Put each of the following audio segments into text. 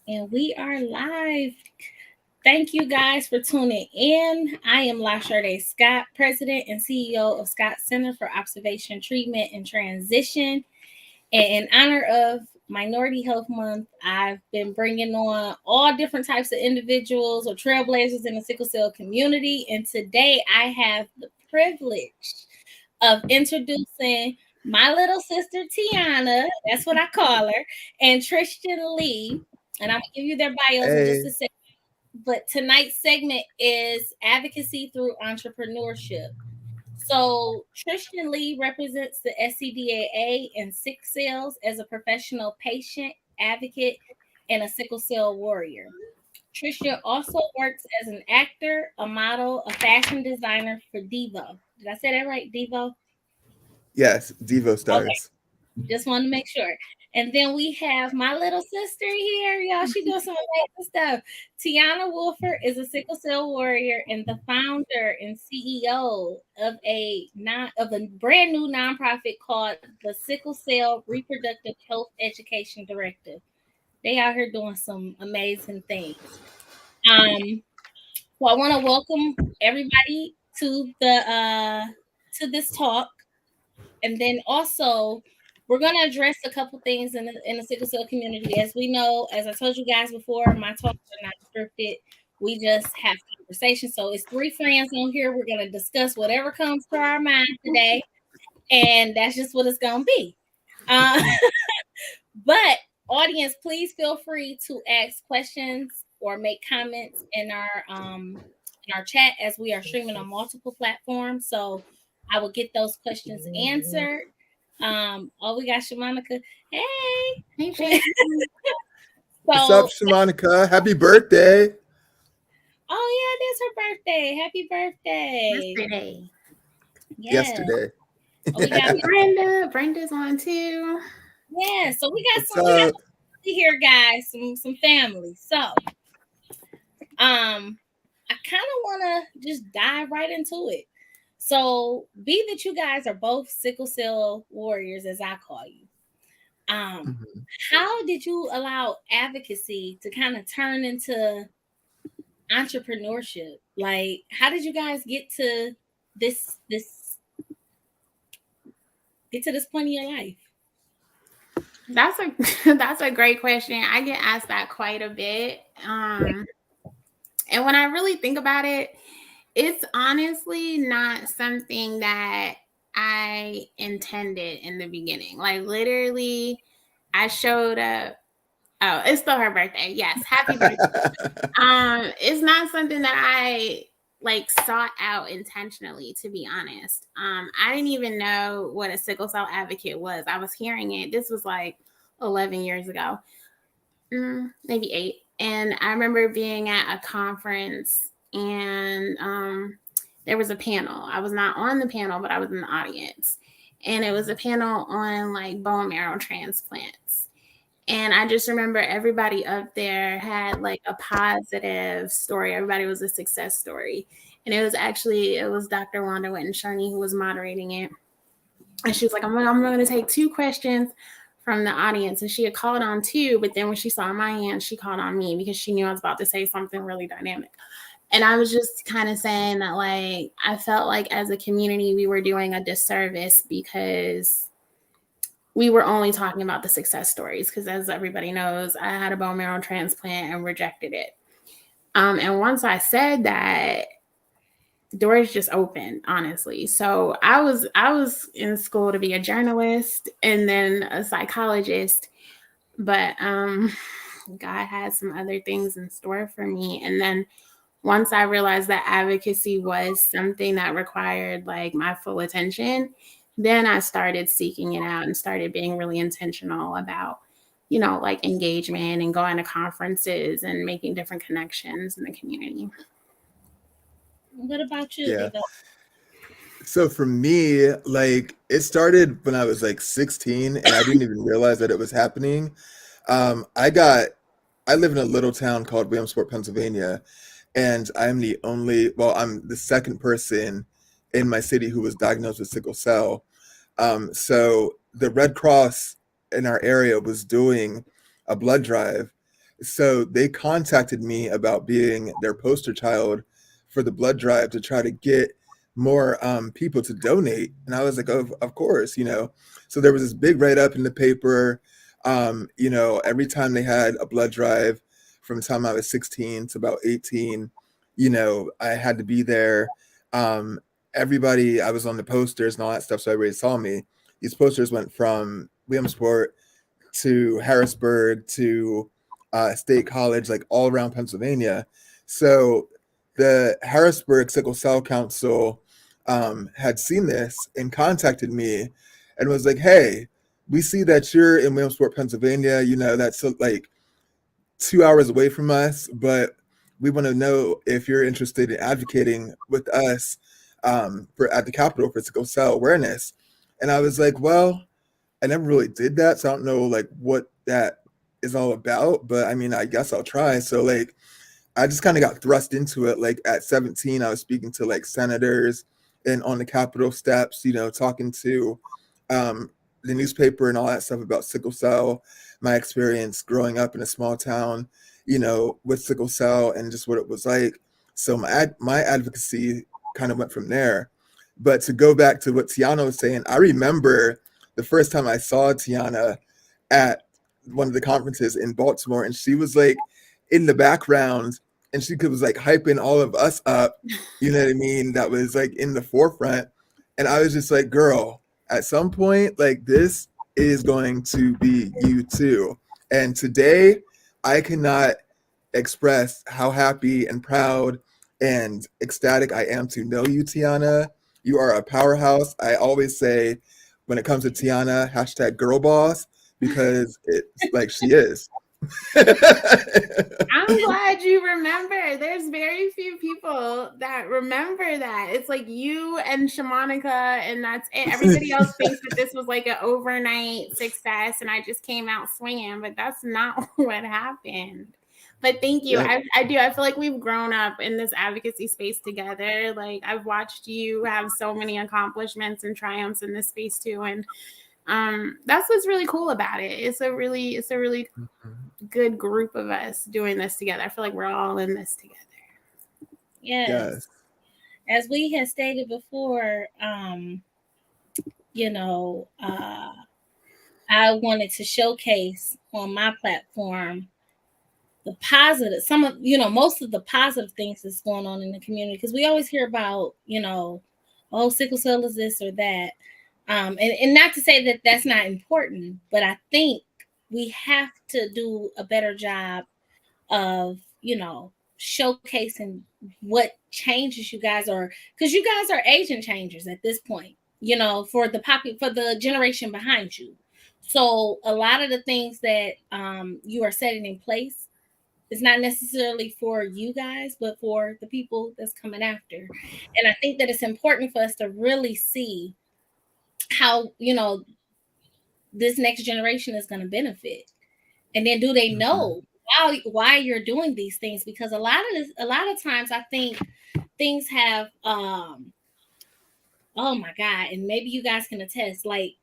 And we are live. Thank you guys for tuning in. I am LaSharday Scott, President and CEO of Scott Center for Observation, Treatment, and Transition. And in honor of Minority Health Month, I've been bringing on all different types of individuals or trailblazers in the sickle cell community. And today I have the privilege of introducing my little sister Teonna, that's what I call her, and Tristan Lee. And I'm gonna give you their bios in just a Hey, second. But tonight's segment is advocacy through entrepreneurship. So Tristan Lee represents the SCDAA and Sick Cells as a professional patient advocate and a sickle cell warrior. Tristan also works as an actor, a model, a fashion designer for DiVo. Did I say that right? DiVo? yes, Devo Okay, stars. just wanted to make sure. And then we have my little sister here, y'all. She doing some amazing stuff. Teonna Woolford is a sickle cell warrior and the founder and CEO of a brand new nonprofit called the Sickle Cell Reproductive Health Education Directive. They out here doing some amazing things. Um, so I want to welcome everybody to this talk. And then also, we're going to address a couple things in the sickle cell community. As we know, as I told you guys before, my talks are not scripted. We just have conversations. So it's three friends on here. We're going to discuss whatever comes to our mind today. And that's just what it's going to be. Uh, but audience, please feel free to ask questions or make comments in our chat as we are streaming on multiple platforms. So I will get those questions answered. Oh, we got Shamanica. Hey. Hey, Tracy. What's up, So, Shamanica? Happy birthday. oh yeah, it is her birthday. Happy birthday. Yesterday. Yeah. Yesterday. Oh, we got Brenda's on too. yeah. So What's we got up? some here, guys. Some family. So, I kind of want to just dive right into it. So, be that you guys are both sickle cell warriors, as I call you. Um, Mhm. how did you allow advocacy to kind of turn into entrepreneurship? Like, how did you guys this this get to this point in your life? That's a that's a great question. I get asked that quite a bit. And when I really think about it, it's honestly not something that I intended in the beginning. Like literally, I showed up. Oh, it's still her birthday. Yes, happy birthday. It's not something that I like sought out intentionally, to be honest. I didn't even know what a sickle cell advocate was. I was hearing it. This was like 11 years ago, maybe 8. And I remember being at a conference and there was a panel. I was not on the panel, but I was in the audience. And it was a panel on like bone marrow transplants. And I just remember everybody up there had like a positive story. Everybody was a success story. And it was Dr. Wanda Witten-Sherney who was moderating it. And she was like, I'm going to take 2 questions from the audience. And she had called on 2, but then when she saw my hand, she called on me because she knew I was about to say something really dynamic. And I was just kind of saying that, like, I felt like as a community, we were doing a disservice because we were only talking about the success stories. Because as everybody knows, I had a bone marrow transplant and rejected it. And once I said that, doors just opened, honestly. So I was in school to be a journalist and then a psychologist, but God had some other things in store for me. And then once I realized that advocacy was something that required like my full attention, then I started seeking it out and started being really intentional about, like engagement and going to conferences and making different connections in the community. What about you, Yeah. Diva? So for me, like it started when I was like 16 and I didn't even realize that it was happening. I got I live in a little town called Williamsport, Pennsylvania, and I'm the second person in my city who was diagnosed with sickle cell. So the Red Cross in our area was doing a blood drive. So they contacted me about being their poster child for the blood drive to try to get more people to donate. And I was like, of course, you know. So there was this big write up in the paper. You know, every time they had a blood drive from the time I was 16 to about 18, you know, I had to be there. Everybody, I was on the posters and all that stuff, so everybody saw me. These posters went from Williamsport to Harrisburg to State College, like all around Pennsylvania. So the Harrisburg Sickle Cell Council had seen this and contacted me and was like, hey, we see that you're in Williamsport, Pennsylvania. You know, that's like 2 hours away from us, but we want to know if you're interested in advocating with us for at the Capitol for sickle cell awareness. And I was like, well, I never really did that, so I don't know like what that is all about. But I mean, I guess I'll try. So like, I just kind of got thrust into it. Like at 17, I was speaking to like senators and on the Capitol steps, you know, talking to the newspaper and all that stuff about sickle cell, my experience growing up in a small town, you know, with sickle cell and just what it was like. So my advocacy kind of went from there. But to go back to what Teonna was saying, I remember the first time I saw Teonna at one of the conferences in Baltimore, and she was like in the background and she was like hyping all of us up, you know what I mean? That was like in the forefront. And I was just like, girl, at some point, like this is going to be you too. And today I cannot express how happy and proud and ecstatic I am to know you, Teonna. You are a powerhouse. I always say when it comes to Teonna, hashtag girl boss, because it's like she is. I'm glad you remember. There's very few people that remember that. It's like you and Shamanica, and that's it. Everybody else thinks that this was like an overnight success and I just came out swinging, but that's not what happened. But thank you. Yeah. I do. I feel like we've grown up in this advocacy space together. Like I've watched you have so many accomplishments and triumphs in this space too. And that's what's really cool about it. It's a really good group of us doing this together. I feel like we're all in this together. Yes. As we had stated before, you know, I wanted to showcase on my platform the positive, some of, you know, most of the positive things that's going on in the community, because we always hear about, you know, oh, sickle cell is this or that. And not to say that that's not important, but I think we have to do a better job of, you know, showcasing what changes you guys are, because you guys are agent changers at this point, you know, for the generation behind you. So a lot of the things that you are setting in place is not necessarily for you guys, but for the people that's coming after. And I think that it's important for us to really see how, you know, this next generation is going to benefit. And then do they know why you're doing these things? Because a lot of times I think things have oh my God, and maybe you guys can attest, like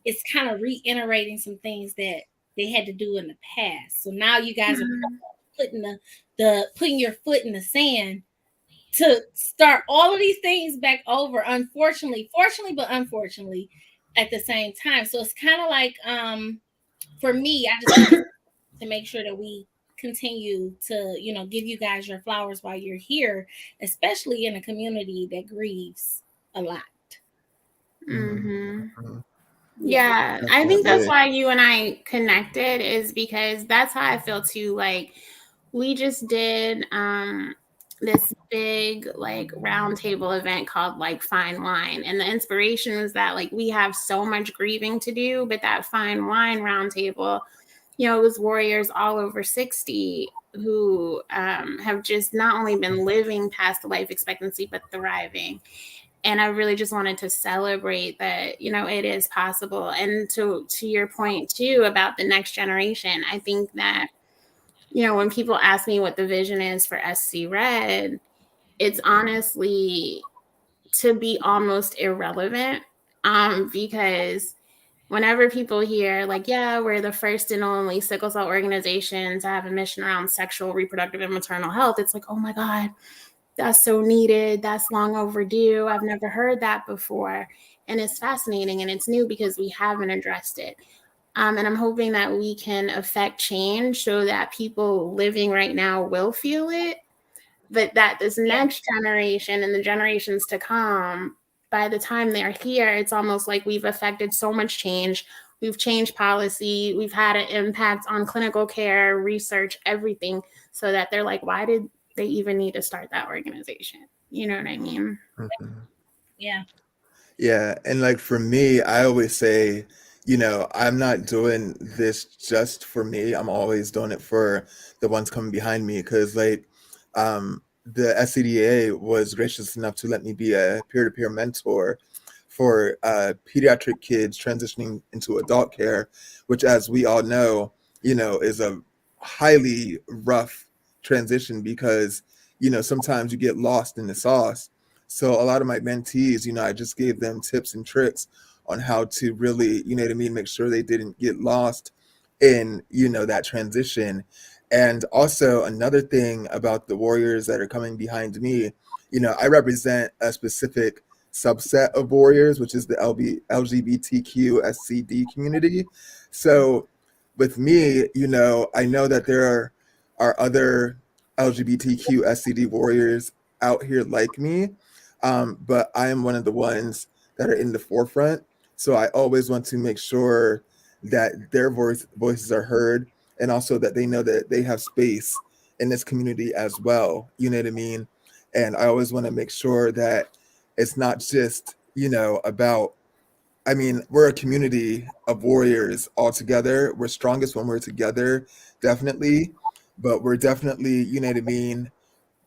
it's kind of reiterating some things that they had to do in the past. So now you guys are putting your foot in the sand to start all of these things back over, fortunately but unfortunately at the same time. So it's kind of like for me, I just want to make sure that we continue to, you know, give you guys your flowers while you're here, especially in a community that grieves a lot. Yeah, I think that's why you and I connected, is because that's how I feel too. Like we just did this big like roundtable event called like Fine Wine, and the inspiration was that like we have so much grieving to do, but that Fine Wine roundtable, you know, it was warriors all over 60 who have just not only been living past the life expectancy but thriving. And I really just wanted to celebrate that, you know, it is possible. And to your point too about the next generation, I think that, you know, when people ask me what the vision is for SC Red, it's honestly to be almost irrelevant, because whenever people hear like, yeah, we're the first and only sickle cell organization to have a mission around sexual, reproductive, and maternal health, it's like, oh my God, that's so needed. That's long overdue. I've never heard that before. And it's fascinating and it's new because we haven't addressed it. And I'm hoping that we can affect change so that people living right now will feel it, but that this next generation and the generations to come, by the time they're here, it's almost like we've affected so much change. We've changed policy. We've had an impact on clinical care, research, everything, so that they're like, why did they even need to start that organization? You know what I mean? Mhm. Yeah. Yeah, and like for me, I always say, I'm not doing this just for me. I'm always doing it for the ones coming behind me because the SCDAA was gracious enough to let me be a peer-to-peer mentor for pediatric kids transitioning into adult care, which, as we all know, is a highly rough transition because, sometimes you get lost in the sauce. So a lot of my mentees, I just gave them tips and tricks on how to really, make sure they didn't get lost in, that transition. And also another thing about the warriors that are coming behind me, I represent a specific subset of warriors, which is the LGBTQ SCD community. So with me, I know that there are other LGBTQ SCD warriors out here like me, but I am one of the ones that are in the forefront. So I always want to make sure that their voices are heard, and also that they know that they have space in this community as well. You know what I mean? And I always want to make sure that it's not just, about, we're a community of warriors all together. We're strongest when we're together, definitely. But we're definitely,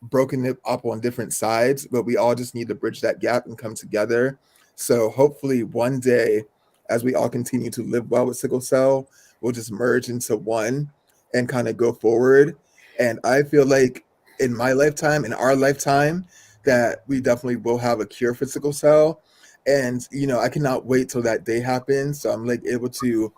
broken it up on different sides, but we all just need to bridge that gap and come together. So hopefully one day, as we all continue to live well with sickle cell, we'll just merge into one and kind of go forward. And I feel like in my lifetime, in our lifetime, that we definitely will have a cure for sickle cell. And, I cannot wait till that day happens. So I'm like able to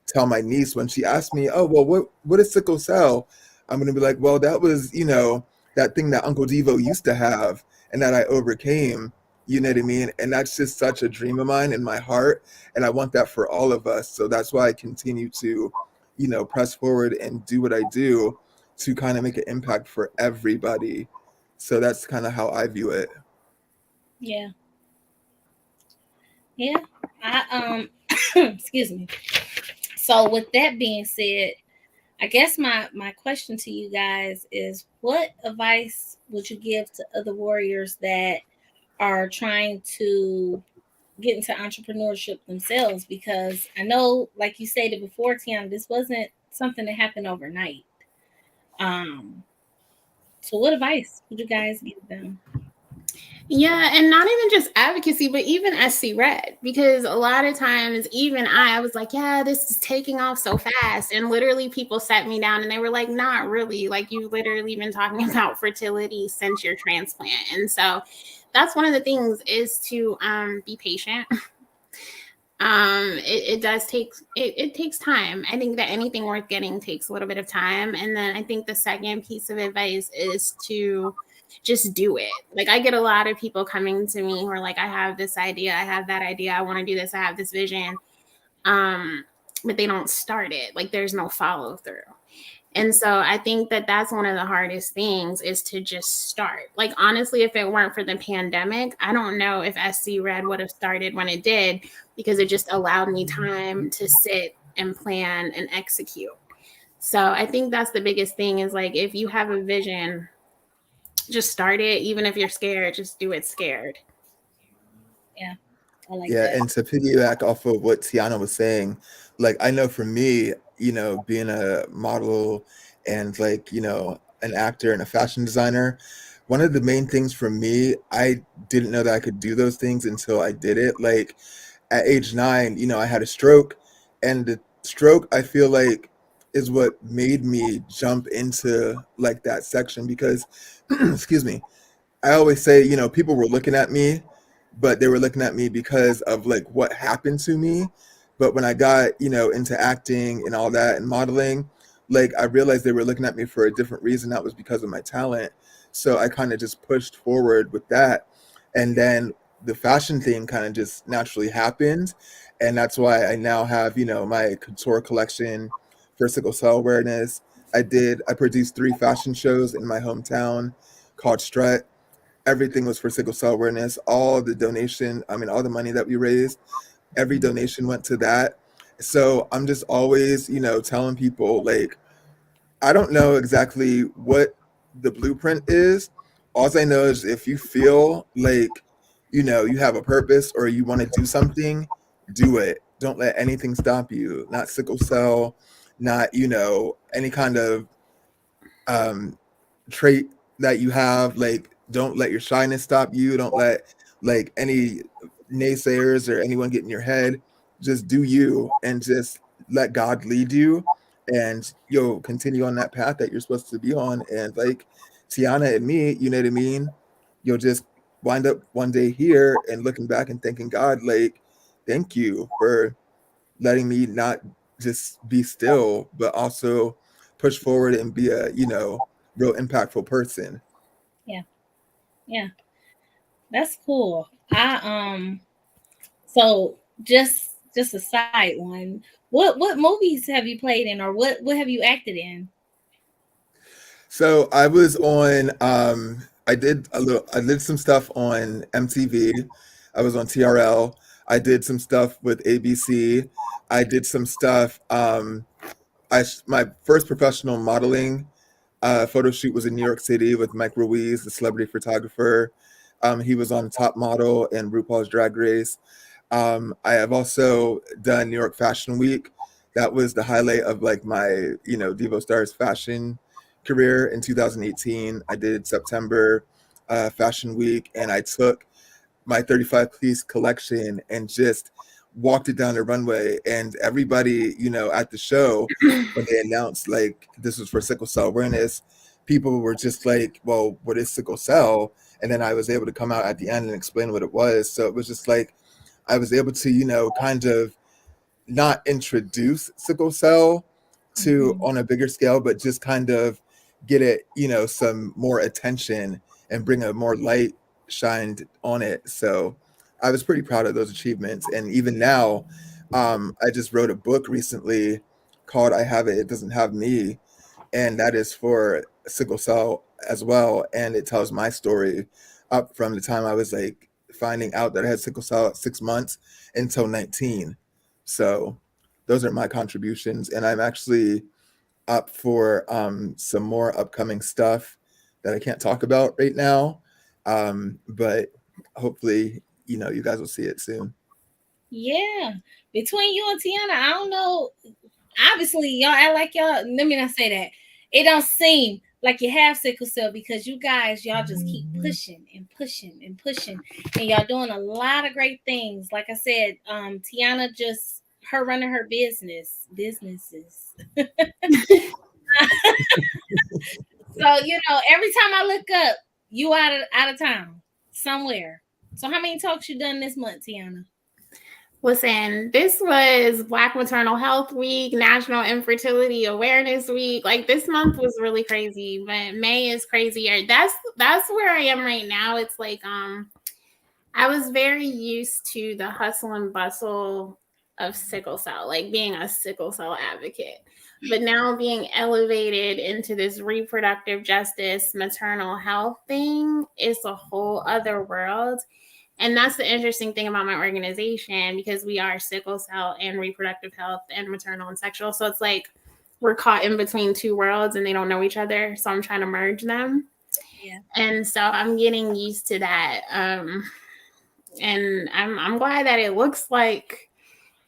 tell my niece when she asked me, oh, well, what is sickle cell? I'm going to be like, well, that was, that thing that Uncle DiVo used to have and that I overcame, you know what I mean? And that's just such a dream of mine in my heart. And I want that for all of us. So that's why I continue to, press forward and do what I do to kind of make an impact for everybody. So that's kind of how I view it. Yeah. Yeah. Excuse me. So with that being said, I guess my question to you guys is, what advice would you give to other warriors that are trying to get into entrepreneurship themselves? Because I know, like you stated before, Teonna, this wasn't something that happened overnight. So what advice would you guys give them? Yeah, and not even just advocacy, but even SC Red, because a lot of times, even I was like, yeah, this is taking off so fast. And literally people sat me down and they were like, not really. Like, you've literally been talking about fertility since your transplant. And so that's one of the things, is to be patient. It does take, it takes time. I think that anything worth getting takes a little bit of time. And then I think the second piece of advice is to just do it. Like, I get a lot of people coming to me who are like, I have this idea, I have that idea, I want to do this, I have this vision, but they don't start it. Like, there's no follow through. And so I think that that's one of the hardest things, is to just start. Like, honestly, if it weren't for the pandemic, I don't know if SC Red would have started when it did, because it just allowed me time to sit and plan and execute. So I think that's the biggest thing, is like, if you have a vision, just start it. Even if you're scared, just do it scared. Yeah. I like Yeah, that. and to piggyback off of what Teonna was saying, like, I know for me, being a model and like, an actor and a fashion designer, one of the main things for me, I didn't know that I could do those things until I did it. Like at age 9, I had a stroke, and the stroke, I feel like, is what made me jump into like that section because, excuse me, I always say, people were looking at me, but they were looking at me because of like what happened to me, But when I got, into acting and all that and modeling, like I realized they were looking at me for a different reason. That was because of my talent. So I kind of just pushed forward with that. And then the fashion thing kind of just naturally happened. And that's why I now have, my couture collection for sickle cell awareness. I produced 3 fashion shows in my hometown called Strut. Everything was for sickle cell awareness. All the money that we raised, every donation went to that. So I'm just always, telling people, like, I don't know exactly what the blueprint is. All I know is if you feel like, you have a purpose or you want to do something, do it. Don't let anything stop you. Not sickle cell, not, any kind of um, trait that you have. Like, don't let your shyness stop you. Don't let like any naysayers or anyone get in your head. Just do you and just let God lead you, and you'll continue on that path that you're supposed to be on. And like Teonna and me, you know what I mean? You'll just wind up one day here and looking back and thanking God, like, thank you for letting me not just be still, but also push forward and be a, real impactful person. Yeah. Yeah. That's cool. So just a side one. What movies have you played in, or what have you acted in? So I was on I did some stuff on MTV. I was on TRL. I did some stuff with ABC. I did some stuff my first professional modeling photo shoot was in New York City with Mike Ruiz, the celebrity photographer. He was on Top Model and RuPaul's Drag Race. I have also done New York Fashion Week. That was the highlight of like my, DiVo Stars fashion career in 2018. I did September Fashion Week, and I took my 35-piece collection and just walked it down the runway. And everybody, at the show, when they announced like this was for sickle cell awareness, people were just like, well, what is sickle cell? And then I was able to come out at the end and explain what it was. So it was just like I was able to, kind of not introduce sickle cell to on a bigger scale, but just kind of get it, some more attention and bring a more light shined on it. So I was pretty proud of those achievements. And even now, I just wrote a book recently called I Have It, It Doesn't Have Me. And that is for sickle cell as well. And it tells my story up from the time I was like finding out that I had sickle cell at 6 months until 19. So those are my contributions. And I'm actually up for some more upcoming stuff that I can't talk about right now. But hopefully, you guys will see it soon. Yeah. Between you and Teonna, I don't know. Obviously, y'all act like y'all. Let me not say that. It don't seem like you have sickle cell because y'all just keep pushing and pushing and pushing, and y'all doing a lot of great things. Like I said, Teonna just her running her businesses. So every time I look up, you out of town somewhere. So how many talks you done this month, Teonna? Listen, this was Black Maternal Health Week, National Infertility Awareness Week. Like this month was really crazy, but May is crazier. That's where I am right now. It's like I was very used to the hustle and bustle of sickle cell, like being a sickle cell advocate. But now being elevated into this reproductive justice, maternal health thing is a whole other world. And that's the interesting thing about my organization, because we are sickle cell and reproductive health and maternal and sexual. So it's like we're caught in between two worlds and they don't know each other. So I'm trying to merge them. Yeah. And so I'm getting used to that. And I'm glad that it looks like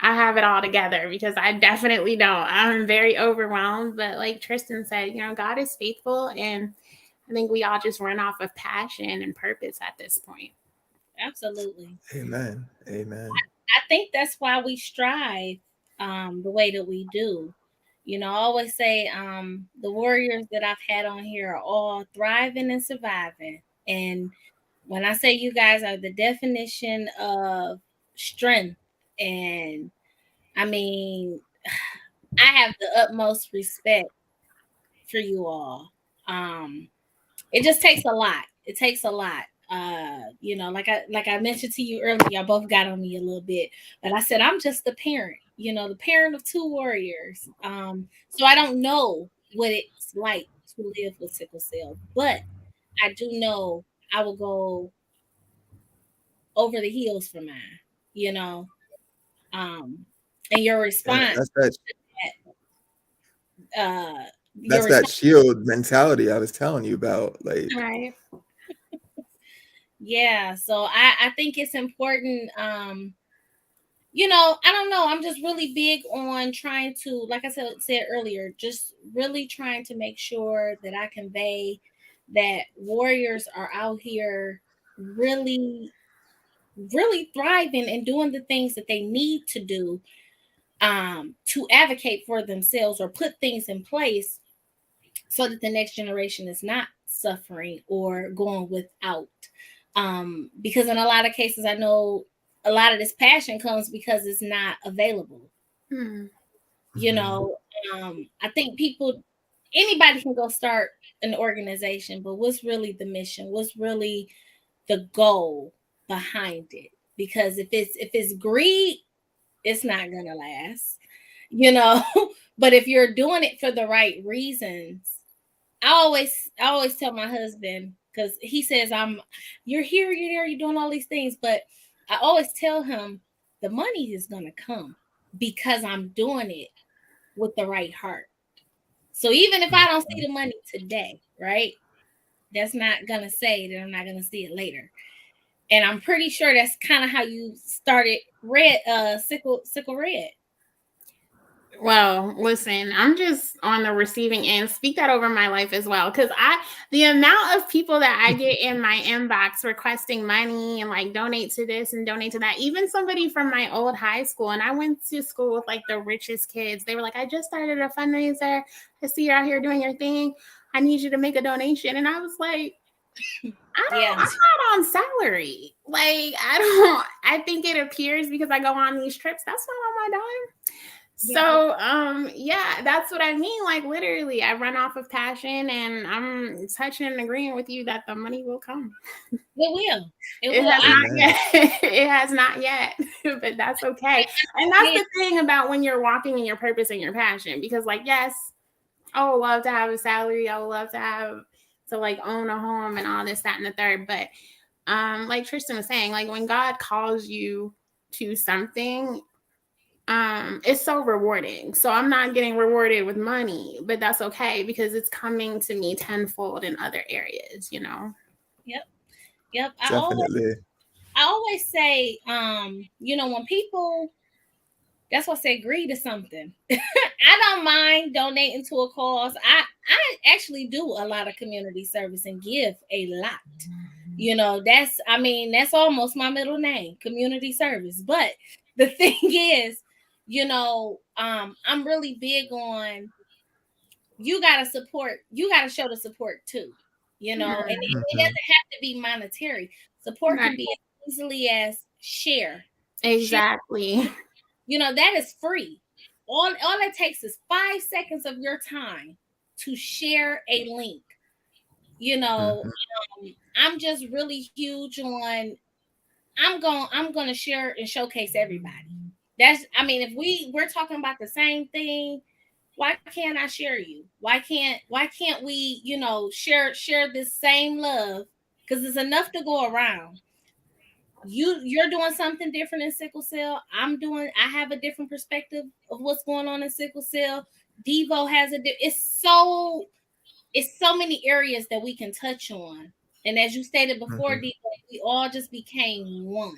I have it all together, because I definitely don't. I'm very overwhelmed. But like Tristan said, God is faithful. And I think we all just run off of passion and purpose at this point. Absolutely. Amen. Amen. I think that's why we strive the way that we do. I always say the warriors that I've had on here are all thriving and surviving. And when I say you guys are the definition of strength and I mean, I have the utmost respect for you all. It just takes a lot. It takes a lot. You know, like I mentioned to you earlier, y'all both got on me a little bit, but I said I'm just the parent, you know, the parent of 2 warriors. So I don't know what it's like to live with sickle cell, but I do know I will go over the heels for mine, you know. And your Yeah, response, uh, your that's that response, shield mentality I was telling you about. Like, Right. yeah. So I think it's important. You know, I don't know. I'm just really big on trying to, like I said earlier, just really trying to make sure that I convey that warriors are out here really, really thriving and doing the things that they need to do to advocate for themselves or put things in place so that the next generation is not suffering or going without. Because in a lot of cases, I know a lot of this passion comes because it's not available. You know, I think anybody can go start an organization, but what's really the mission? What's really the goal behind it? Because if it's greed, it's not gonna last, you know. But if you're doing it for the right reasons, I always tell my husband, because he says you're here, you're there, you're doing all these things, but I always tell him the money is gonna come because I'm doing it with the right heart. So even if I don't see the money today, right, that's not gonna say that I'm not gonna see it later. And I'm pretty sure that's kind of how you started sickle red. Well, listen, I'm just on the receiving end. Speak that over my life as well. Cause the amount of people that I get in my inbox requesting money and like donate to this and donate to that, even somebody from my old high school, and I went to school with like the richest kids. They were like, I just started a fundraiser. I see you're out here doing your thing. I need you to make a donation. And I was like, I'm not on salary. Like, I think it appears because I go on these trips, that's not on my dime. So, yeah, that's what I mean. Like, literally, I run off of passion, and I'm touching and agreeing with you that the money will come. It will. It has not yet. It has not yet, but that's okay. And that's the thing about when you're walking in your purpose and your passion, because, like, yes, I would love to have a salary. I would love to like own a home and all this, that, and the third. But, like Tristan was saying, like when God calls you to something, it's so rewarding. So I'm not getting rewarded with money, but that's okay because it's coming to me tenfold in other areas, you know? Yep. definitely. I always say, you know, when people, that's why I say greed is something. I don't mind donating to a cause. I actually do a lot of community service and give a lot. You know, that's almost my middle name, community service. But the thing is, you know, I'm really big on you gotta show the support too. You know, and it doesn't have to be monetary. Support can be as easily as share. Exactly. Share. You know, that is free. All it takes is 5 seconds of your time to share a link. You know, I'm just really huge on I'm going to share and showcase everybody. If we're talking about the same thing, why can't I share you? Why can't we, you know, share this same love? Because it's enough to go around. You're doing something different in sickle cell. I have a different perspective of what's going on in sickle cell. DiVo has it's so many areas that we can touch on. And as you stated before, DiVo, we all just became one.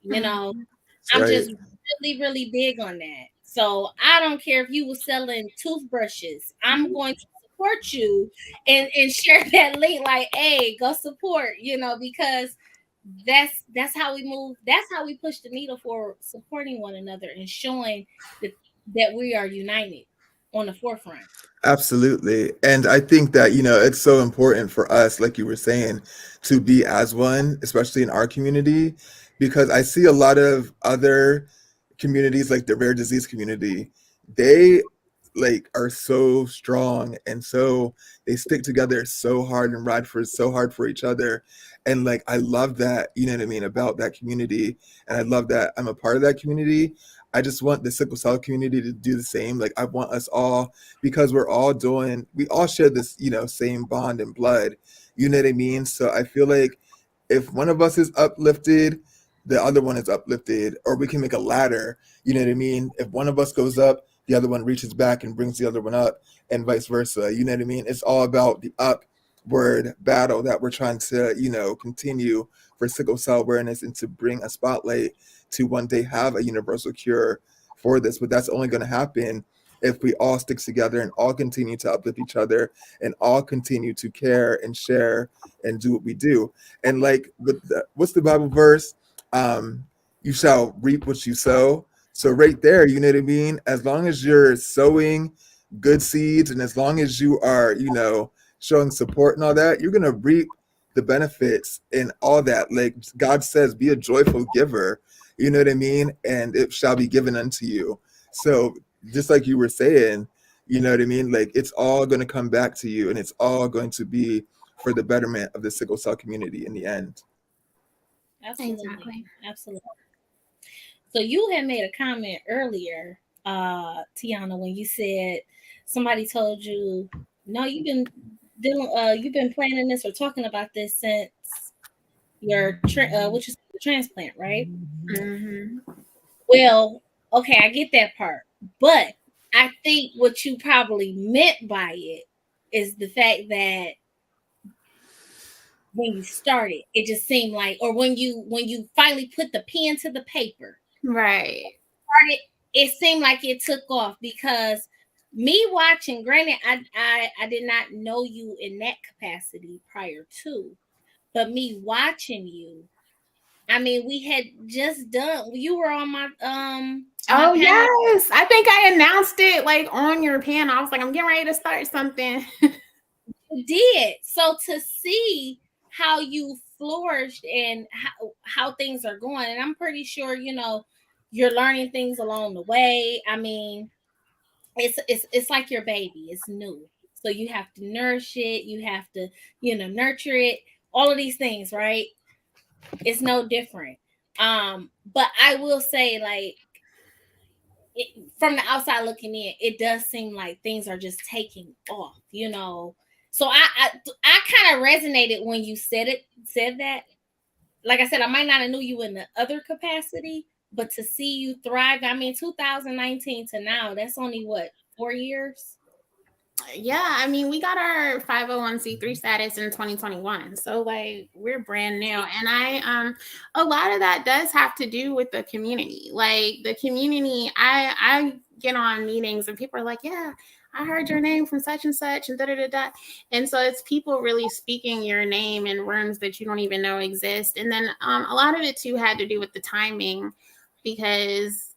You know, I'm just really, really big on that. So I don't care if you were selling toothbrushes. I'm going to support you and share that link. Like, hey, go support. You know, because that's how we move. That's how we push the needle for supporting one another and showing that we are united on the forefront. Absolutely. And I think that, you know, it's so important for us, like you were saying, to be as one, especially in our community, because I see a lot of other communities like the rare disease community, they like are so strong, and so they stick together so hard and ride for so hard for each other. And like I love that, you know what I mean, about that community. And I love that I'm a part of that community. I just want the sickle cell community to do the same. Like I want us all, because we all share this, you know, same bond and blood. You know what I mean? So I feel like if one of us is uplifted, the other one is uplifted, or we can make a ladder. You know what I mean? If one of us goes up, the other one reaches back and brings the other one up, and vice versa. You know what I mean? It's all about the upward battle that we're trying to, you know, continue for sickle cell awareness, and to bring a spotlight to one day have a universal cure for this. But that's only going to happen if we all stick together and all continue to uplift each other, and all continue to care and share and do what we do. And like, what's the Bible verse? You shall reap what you sow. So right there, you know what I mean? As long as you're sowing good seeds, and as long as you are, you know, showing support and all that, you're going to reap the benefits and all that. Like God says, be a joyful giver, you know what I mean? And it shall be given unto you. So just like you were saying, you know what I mean? Like it's all going to come back to you, and it's all going to be for the betterment of the sickle cell community in the end. Absolutely. Exactly. Absolutely. So you had made a comment earlier, Teonna, when you said somebody told you, no, you've been planning this or talking about this since your which is the transplant, right? Mm-hmm. Well, okay, I get that part, but I think what you probably meant by it is the fact that when you started, it just seemed like, or when you finally put the pen to the paper, Right. started, it seemed like it took off. Because me watching, granted, I did not know you in that capacity prior to, but me watching you, I mean, we had just done, you were on my Oh panel. yes, I think I announced it like on your panel. I was like, I'm getting ready to start something. You did. So to see how you flourished and how things are going, and I'm pretty sure, you know, you're learning things along the way. I mean, it's like your baby. It's new, so you have to nourish it. You have to, you know, nurture it. All of these things, right? It's no different. But I will say, like, from the outside looking in, it does seem like things are just taking off, you know. So I kind of resonated when you said that. Like I said, I might not have knew you in the other capacity, but to see you thrive, I mean, 2019 to now, that's only what, 4 years? Yeah, I mean, we got our 501c3 status in 2021. So like we're brand new. And a lot of that does have to do with the community. Like the community, I get on meetings and people are like, yeah, I heard your name from such and such and da da da da. And so it's people really speaking your name in rooms that you don't even know exist. And then a lot of it too had to do with the timing, because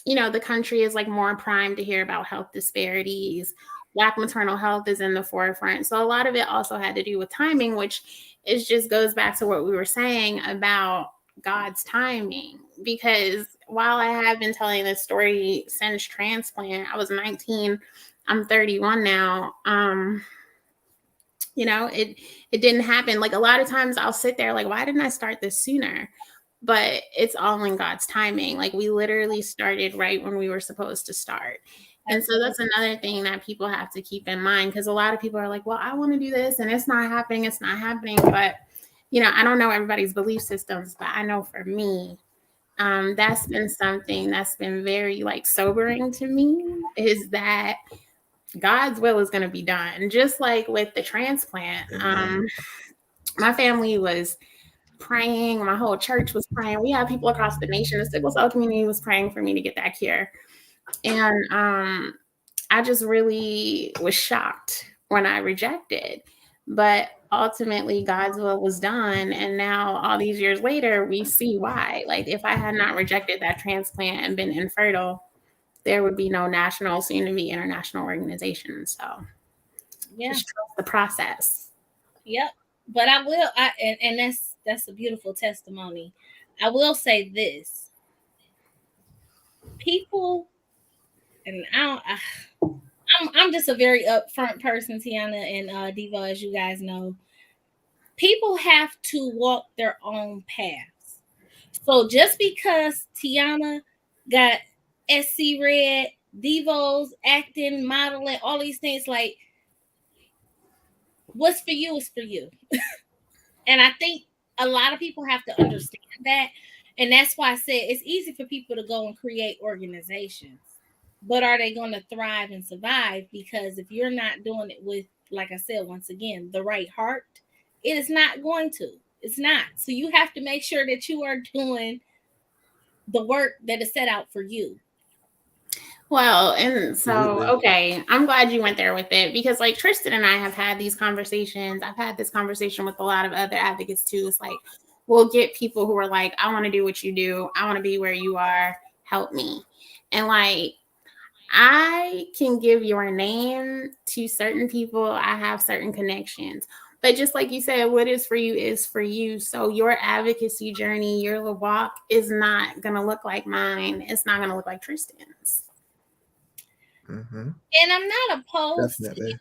you know, the country is like more primed to hear about health disparities. Black maternal health is in the forefront. So a lot of it also had to do with timing, which is just goes back to what we were saying about God's timing. Because while I have been telling this story since transplant, I was 19, I'm 31 now. You know, it didn't happen. Like a lot of times I'll sit there like, why didn't I start this sooner? But it's all in God's timing. Like we literally started right when we were supposed to start. And so that's another thing that people have to keep in mind, because a lot of people are like, well, I want to do this and it's not happening. It's not happening. But, you know, I don't know everybody's belief systems, but I know for me, that's been something that's been very like sobering to me, is that God's will is going to be done. Just like with the transplant, my family was praying. My whole church was praying. We had people across the nation. The sickle cell community was praying for me to get that cure. And I just really was shocked when I rejected. But ultimately, God's will was done. And now, all these years later, we see why. Like, if I had not rejected that transplant and been infertile, there would be no national, soon to be international organization. So, Yeah, just trust the process. Yep. But I will, and that's a beautiful testimony. I will say this. people, and I'm just a very upfront person, Teonna and DiVo, as you guys know. People have to walk their own paths. So just because Teonna got SC Red, DiVo's acting, modeling, all these things, like what's for you is for you. And I think a lot of people have to understand that. And that's why I said it's easy for people to go and create organizations. But are they going to thrive and survive? Because if you're not doing it with, like I said, once again, the right heart, it is not going to. It's not. So you have to make sure that you are doing the work that is set out for you. Well, and so, okay, I'm glad you went there with it, because like Tristan and I have had these conversations. I've had this conversation with a lot of other advocates too. It's like, we'll get people who are like, I want to do what you do. I want to be where you are. Help me. And like, I can give your name to certain people. I have certain connections. But just like you said, what is for you is for you. So your advocacy journey, your walk is not going to look like mine. It's not going to look like Tristan's. Mm-hmm. And I'm not opposed Definitely.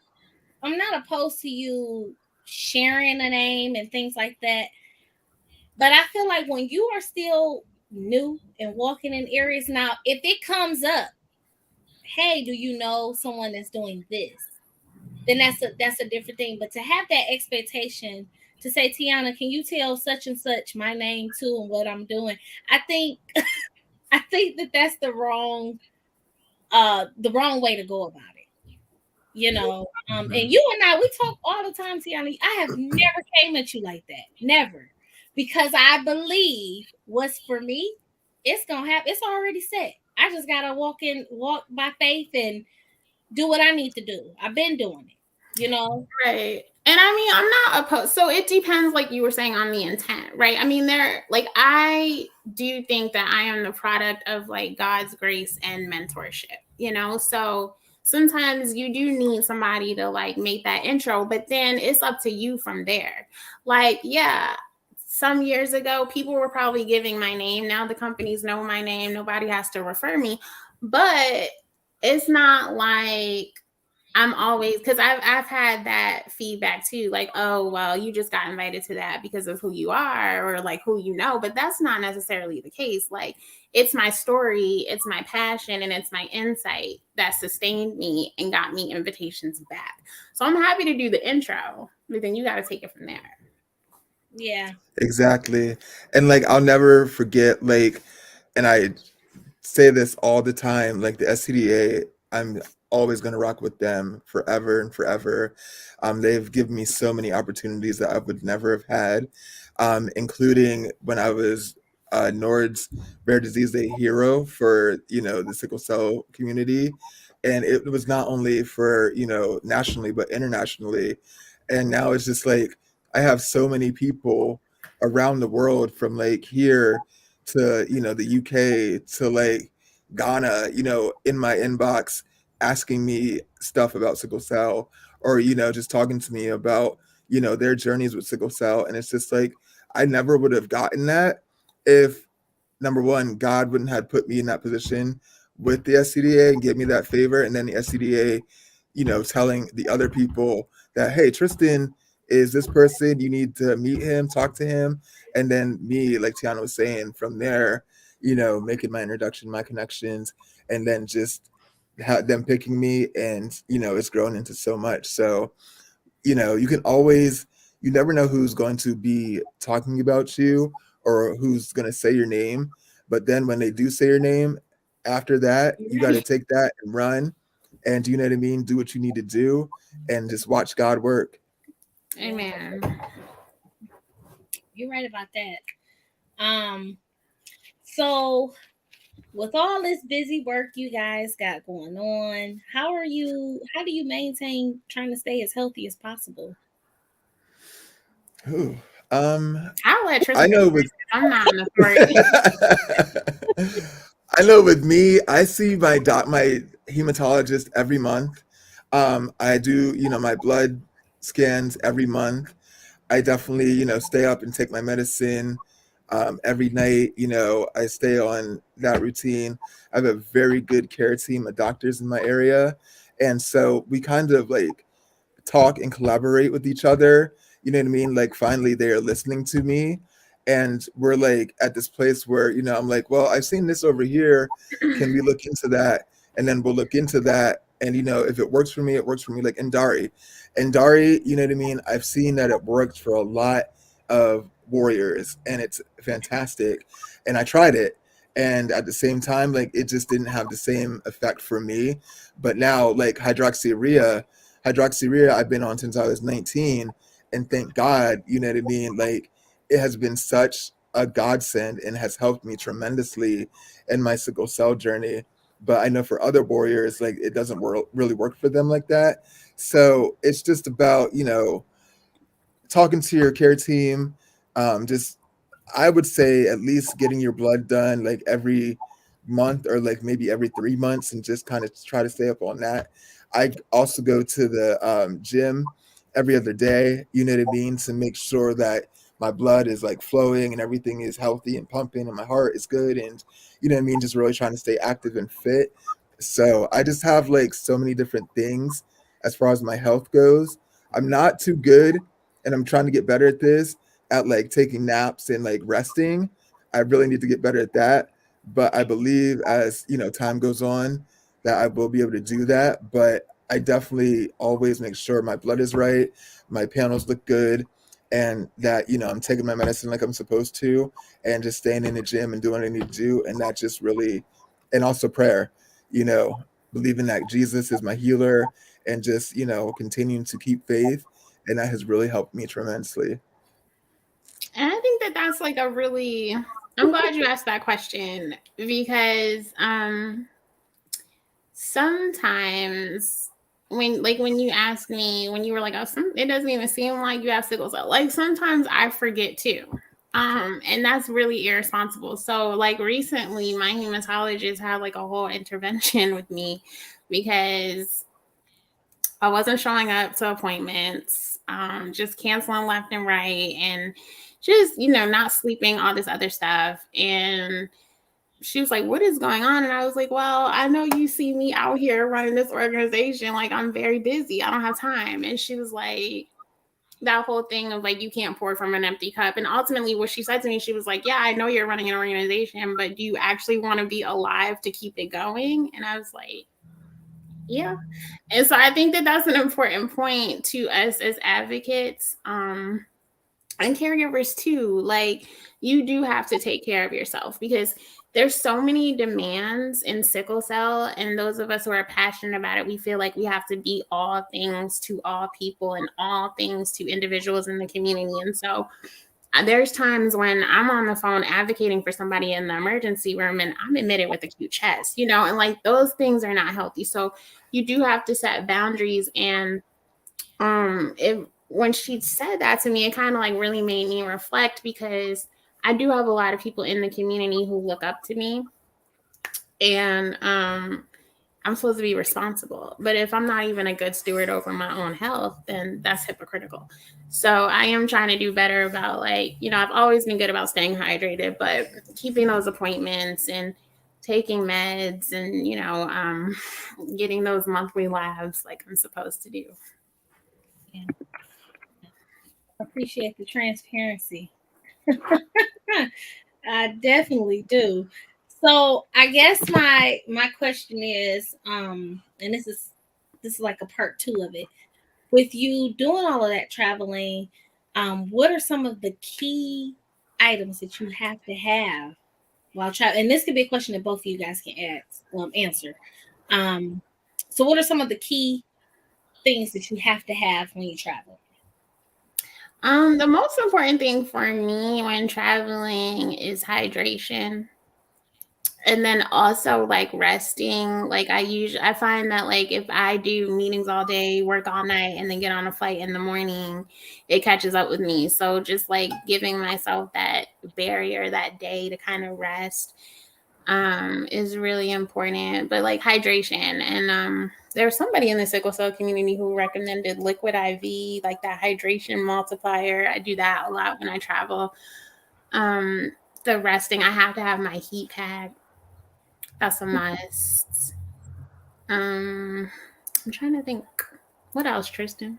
I'm not opposed to you sharing a name and things like that. But I feel like when you are still new and walking in areas, now, if it comes up, hey, do you know someone that's doing this? Then that's a different thing. But to have that expectation to say, Teonna, can you tell such and such my name too and what I'm doing? I think that's the wrong way to go about it. You know, and you and I, we talk all the time, Teonna. I have never came at you like that. Never. Because I believe what's for me, it's gonna happen. It's already set. I just gotta walk by faith and do what I need to do. I've been doing it, you know. Right. And I mean, I'm not opposed. So it depends, like you were saying, on the intent, right? I mean, I do think that I am the product of like God's grace and mentorship, you know? So sometimes you do need somebody to like make that intro, but then it's up to you from there. Like, yeah, some years ago, people were probably giving my name. Now the companies know my name. Nobody has to refer me. But it's not like I'm always, because I've had that feedback too, like, oh, well, you just got invited to that because of who you are or like who you know, but that's not necessarily the case. Like, it's my story, it's my passion, and it's my insight that sustained me and got me invitations back. So I'm happy to do the intro, but then you got to take it from there. Yeah. Exactly. And like, I'll never forget, like, and I say this all the time, like the SCDA, I'm always going to rock with them forever and forever. They've given me so many opportunities that I would never have had, including when I was Nord's Rare Disease Day hero for, the sickle cell community. And it was not only for, nationally, but internationally. And now it's just like, I have so many people around the world, from like here to, the UK to like Ghana, in my inbox, asking me stuff about sickle cell, or just talking to me about their journeys with sickle cell. And it's just like, I never would have gotten that if, number one, God wouldn't have put me in that position with the SCDA and give me that favor, and then the SCDA telling the other people that, hey, Tristan is this person, you need to meet him, talk to him. And then me, like Teonna was saying, from there, making my introduction, my connections, and then just them picking me, and it's grown into so much. So you never know who's going to be talking about you or who's going to say your name, but then when they do say your name, after that, you got to take that and run, and you know what I mean, do what you need to do, and just watch God work. Amen. You're right about that. So with all this busy work you guys got going on, how do you maintain trying to stay as healthy as possible? Ooh, I'll let Tristan. I know with I'm not an authority. I know with me, I see my hematologist every month. I do, my blood scans every month. I definitely, stay up and take my medicine. Every night, I stay on that routine. I have a very good care team of doctors in my area. And so we kind of like talk and collaborate with each other. You know what I mean? Like finally they are listening to me. And we're like at this place where, I'm like, well, I've seen this over here. Can we look into that? And then we'll look into that. And if it works for me, it works for me. Like in Dari. And Dari, you know what I mean? I've seen that it worked for a lot of warriors and it's fantastic. And I tried it. And at the same time, like it just didn't have the same effect for me. But now like hydroxyurea I've been on since I was 19, and thank God, you know what I mean? Like it has been such a godsend and has helped me tremendously in my sickle cell journey. But I know for other warriors, like it doesn't really work for them like that. So it's just about, talking to your care team, just I would say at least getting your blood done like every month or like maybe every 3 months and just kind of try to stay up on that. I also go to the gym every other day, you know what I mean, to make sure that my blood is like flowing and everything is healthy and pumping and my heart is good. And you know what I mean, just really trying to stay active and fit. So I just have like so many different things as far as my health goes. I'm not too good and I'm trying to get better at this, at like taking naps and like resting. I really need to get better at that. But I believe as time goes on that I will be able to do that. But I definitely always make sure my blood is right, my panels look good, and that I'm taking my medicine like I'm supposed to, and just staying in the gym and doing what I need to do. And that just really, and also prayer, believing that Jesus is my healer, and just continuing to keep faith, and that has really helped me tremendously. And I think that that's like a really, I'm glad you asked that question because sometimes when you ask me, when you were like, oh, it doesn't even seem like you have sickle cell. Like sometimes I forget too. And that's really irresponsible. So like recently my hematologist had like a whole intervention with me because I wasn't showing up to appointments, just canceling left and right and just, not sleeping, all this other stuff. And she was like, what is going on? And I was like, well, I know you see me out here running this organization. Like, I'm very busy. I don't have time. And she was like, that whole thing of like, you can't pour from an empty cup. And ultimately, what she said to me, she was like, yeah, I know you're running an organization, but do you actually want to be alive to keep it going? And I was like, yeah. And so I think that that's an important point to us as advocates. And caregivers too. Like you do have to take care of yourself because there's so many demands in sickle cell, and those of us who are passionate about it, we feel like we have to be all things to all people and all things to individuals in the community. And so there's times when I'm on the phone advocating for somebody in the emergency room and I'm admitted with acute chest, and like those things are not healthy. So you do have to set boundaries. And when she said that to me, it kind of like really made me reflect because I do have a lot of people in the community who look up to me, and I'm supposed to be responsible. But if I'm not even a good steward over my own health, then that's hypocritical. So I am trying to do better about like, I've always been good about staying hydrated, but keeping those appointments and taking meds and, getting those monthly labs like I'm supposed to do. Yeah. Appreciate the transparency. I definitely do. So I guess my question is, and this is like a part 2 of it. With you doing all of that traveling, what are some of the key items that you have to have while traveling? And this could be a question that both of you guys can answer. So what are some of the key things that you have to have when you travel? The most important thing for me when traveling is hydration. And then also like resting. Like I find that like if I do meetings all day, work all night, and then get on a flight in the morning, it catches up with me. So just like giving myself that barrier that day to kind of rest is really important. But like hydration, and there's somebody in the sickle cell community who recommended liquid IV, like that hydration multiplier. I do that a lot when I travel. The resting, I have to have my heat pad. That's a must. I'm trying to think. What else, Tristan?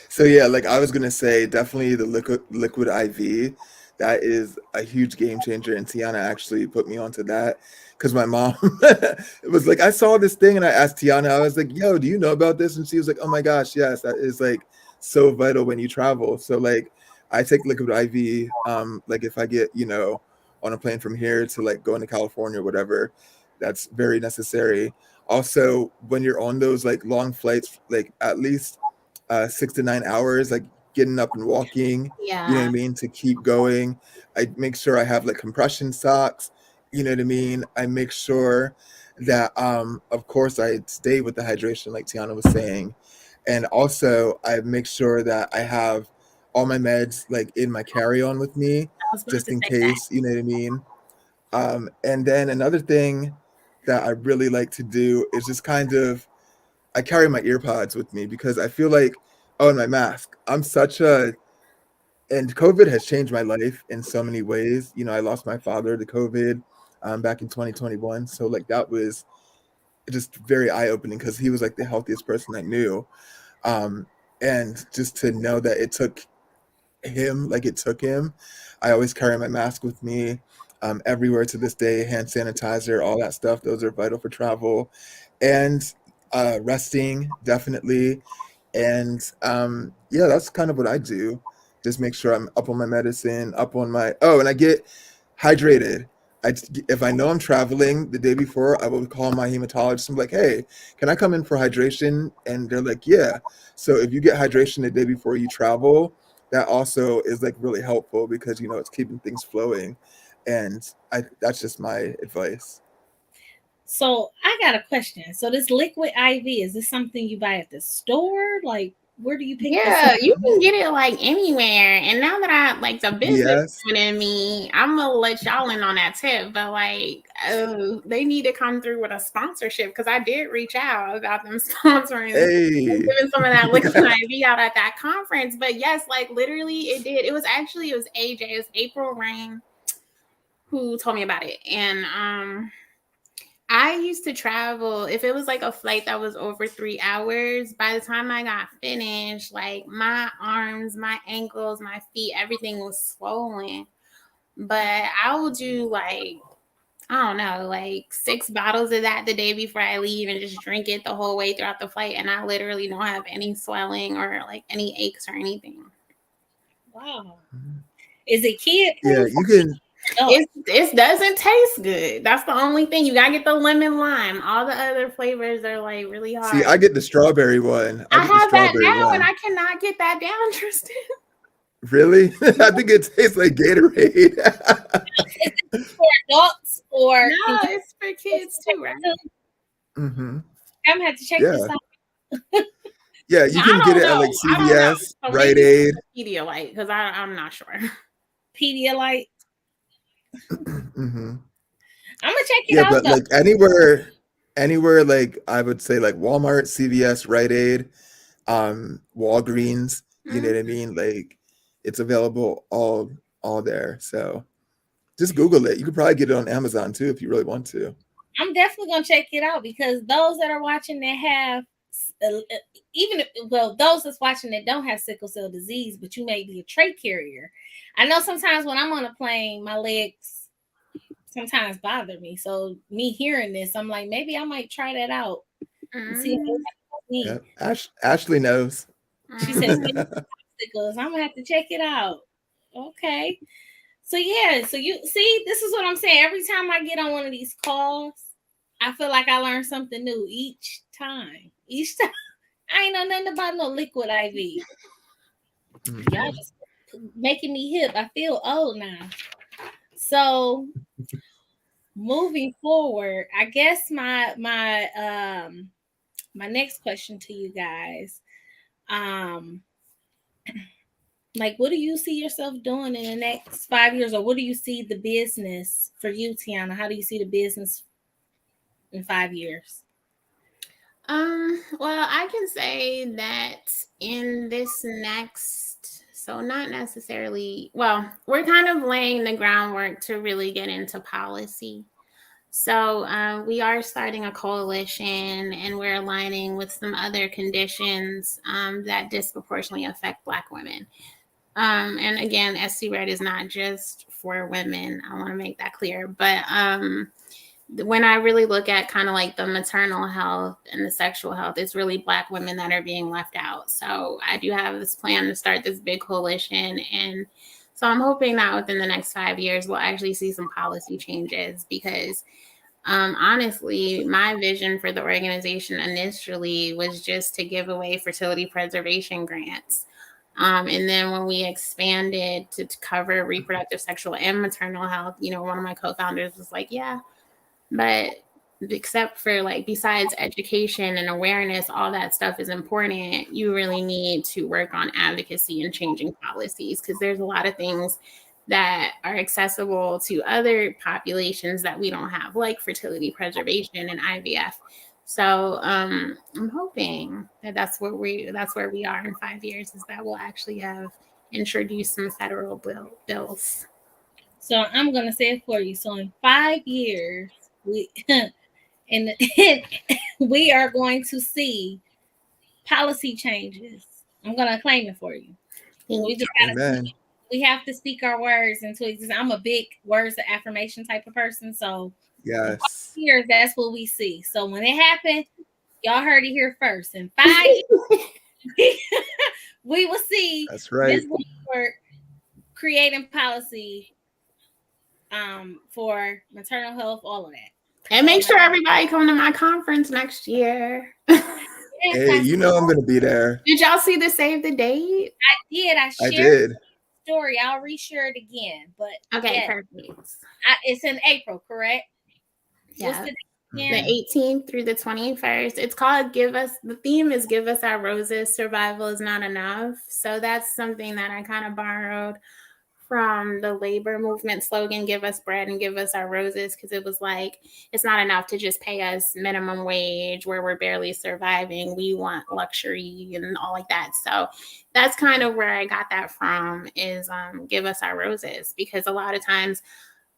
So yeah, like I was gonna say, definitely the liquid IV. That is a huge game changer, and Teonna actually put me onto that because my mom it was like, I saw this thing and I asked Teonna, I was like, "Yo, do you know about this?" And she was like, "Oh my gosh, yes, that is like so vital when you travel." So like, I take liquid IV. Like if I get on a plane from here to like going to California or whatever, that's very necessary. Also, when you're on those like long flights, like at least 6 to 9 hours, like getting up and walking, you know what I Yeah. mean, to keep going. I make sure I have like compression socks, you know what I mean. I make sure that, of course, I stay with the hydration, like Teonna was saying. And also, I make sure that I have all my meds like in my carry-on with me, I was about just to in say that. case, you know what I mean. And then another thing that I really like to do is just kind of I carry my ear pods with me because I feel like, oh, and my mask. And COVID has changed my life in so many ways. You know, I lost my father to COVID back in 2021. So like that was just very eye opening because he was like the healthiest person I knew. Um, and just to know that it took him. I always carry my mask with me everywhere to this day, hand sanitizer, all that stuff. Those are vital for travel. And resting, definitely. And yeah, that's kind of what I do. Just make sure I'm up on my medicine, up on my, oh, and I get hydrated. If I know I'm traveling the day before, I will call my hematologist and be like, hey, can I come in for hydration? And they're like, yeah. So if you get hydration the day before you travel, that also is like really helpful because it's keeping things flowing, and that's just my advice. So I got a question. So this liquid IV, is this something you buy at the store? Like, where do you pick this Yeah, up? you can get it like anywhere. And now that I like the business Yes. woman in me, I'm gonna let y'all in on that tip. But like, they need to come through with a sponsorship because I did reach out about them sponsoring, Hey. giving some of that liquid IV out at that conference. But yes, like literally, it did. It was AJ, it was April Rain who told me about it, and I used to travel, if it was like a flight that was over 3 hours, by the time I got finished, like my arms, my ankles, my feet, everything was swollen. But I will do like, I don't know, like 6 bottles of that the day before I leave and just drink it the whole way throughout the flight. And I literally don't have any swelling or like any aches or anything. Wow. Is it kid Yeah, proof? you can. It doesn't taste good. That's the only thing. You gotta get the lemon lime. All the other flavors are like really See, hard. I get the strawberry one. I have that now, and I cannot get that down, Tristan. Really? I think it tastes like Gatorade. Is it for adults or No, it's for kids too, right? Mm-hmm. I'm gonna have to check this Yeah. out. Yeah, you I can get don't it at know. like I don't know. CVS, So Rite maybe Aid. Pedialyte, because I'm not sure. Pedialyte. Mm-hmm. I'm gonna check it Yeah, out but though. like anywhere, like I would say like Walmart, CVS, Rite Aid, Walgreens, you know what I mean? Like it's available all there. So just Google it. You could probably get it on Amazon too if you really want to. I'm definitely gonna check it out because those that are watching that have those that's watching that don't have sickle cell disease, but you may be a trait carrier. I know sometimes when I'm on a plane, my legs sometimes bother me. So me hearing this, I'm like, maybe I might try that out and see if it helps me. Yeah. Ashley knows. She says sickles. I'm gonna have to check it out. Okay. So yeah, so you see, this is what I'm saying. Every time I get on one of these calls, I feel like I learn something new each time. Each time. I ain't know nothing about no liquid IV. Y'all just making me hip. I feel old now. So moving forward, I guess my next question to you guys, like what do you see yourself doing in the next 5 years, or what do you see the business for you, Teonna? How do you see the business in 5 years? Well, I can say that in this next, So not necessarily, well, we're kind of laying the groundwork to really get into policy. So we are starting a coalition, and we're aligning with some other conditions that disproportionately affect Black women. And again, SC-RED is not just for women. I want to make that clear. But when I really look at kind of like the maternal health and the sexual health, it's really Black women that are being left out. So I do have this plan to start this big coalition. And so I'm hoping that within the next 5 years, we'll actually see some policy changes, because honestly, my vision for the organization initially was just to give away fertility preservation grants. And then when we expanded to cover reproductive, sexual, and maternal health, one of my co-founders was like, yeah, but except for like, besides education and awareness, all that stuff is important. You really need to work on advocacy and changing policies, because there's a lot of things that are accessible to other populations that we don't have, like fertility preservation and IVF. So I'm hoping that that's where we are in 5 years, is that we'll actually have introduced some federal bills. So I'm gonna say it for you. So in 5 years, we and we are going to see policy changes. I'm gonna claim it for you. We just gotta we have to speak our words into existence. I'm a big words of affirmation type of person. So yes, years, that's what we see. So when it happened, y'all heard it here first. In 5 years, we will see. That's right. For creating policy for maternal health, all of that. And make sure everybody come to my conference next year. Hey, I'm going to be there. Did y'all see the save the date? I did. I did. Story. I'll reshare it again. But okay, perfect. It's in April, correct? Yeah. The 18th through the 21st. It's called the theme is Give Us Our Roses, Survival is Not Enough. So that's something that I kind of borrowed from the labor movement slogan, Give Us Bread and Give Us Our Roses, because it was like, it's not enough to just pay us minimum wage where we're barely surviving. We want luxury and all like that. So that's kind of where I got that from, is Give Us Our Roses, because a lot of times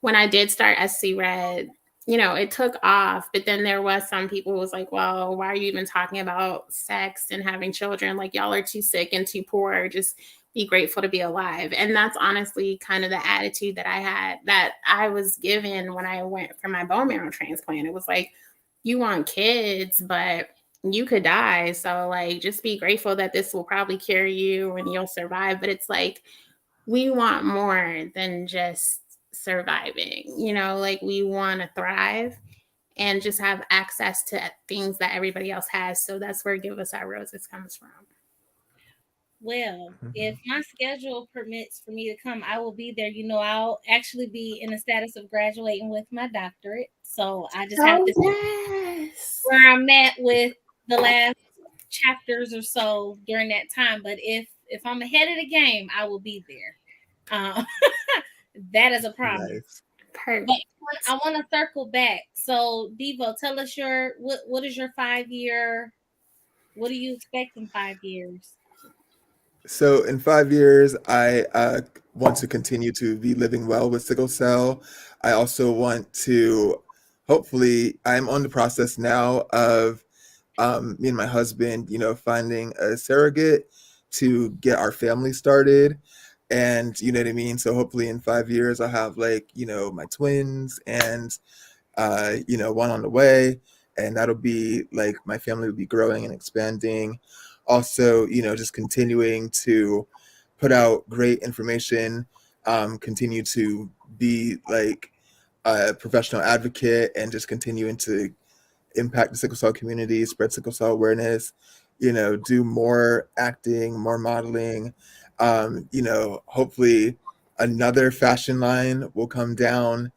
when I did start SC-RED, it took off, but then there was some people who was like, well, why are you even talking about sex and having children? Like, y'all are too sick and too poor. Just be grateful to be alive. And that's honestly kind of the attitude that I had, that I was given when I went for my bone marrow transplant. It was like, you want kids, but you could die. So like, just be grateful that this will probably cure you and you'll survive. But it's like, we want more than just surviving, like we want to thrive and just have access to things that everybody else has. So that's where Give Us Our Roses comes from. Well, if my schedule permits for me to come, I will be there. I'll actually be in the status of graduating with my doctorate. So I just have to see where I'm at with the last chapters or so during that time. But if I'm ahead of the game, I will be there. That is a promise. Nice. Perfect. But I want to circle back. So DiVo, tell us what is your 5 year? What do you expect in 5 years? So in 5 years, I want to continue to be living well with sickle cell. I also want to, hopefully, I'm on the process now of me and my husband, finding a surrogate to get our family started. And you know what I mean? So hopefully in 5 years, I'll have my twins and, one on the way. And that'll be like, my family will be growing and expanding. Also, just continuing to put out great information, continue to be like a professional advocate, and just continuing to impact the sickle cell community, spread sickle cell awareness, do more acting, more modeling. Hopefully another fashion line will come down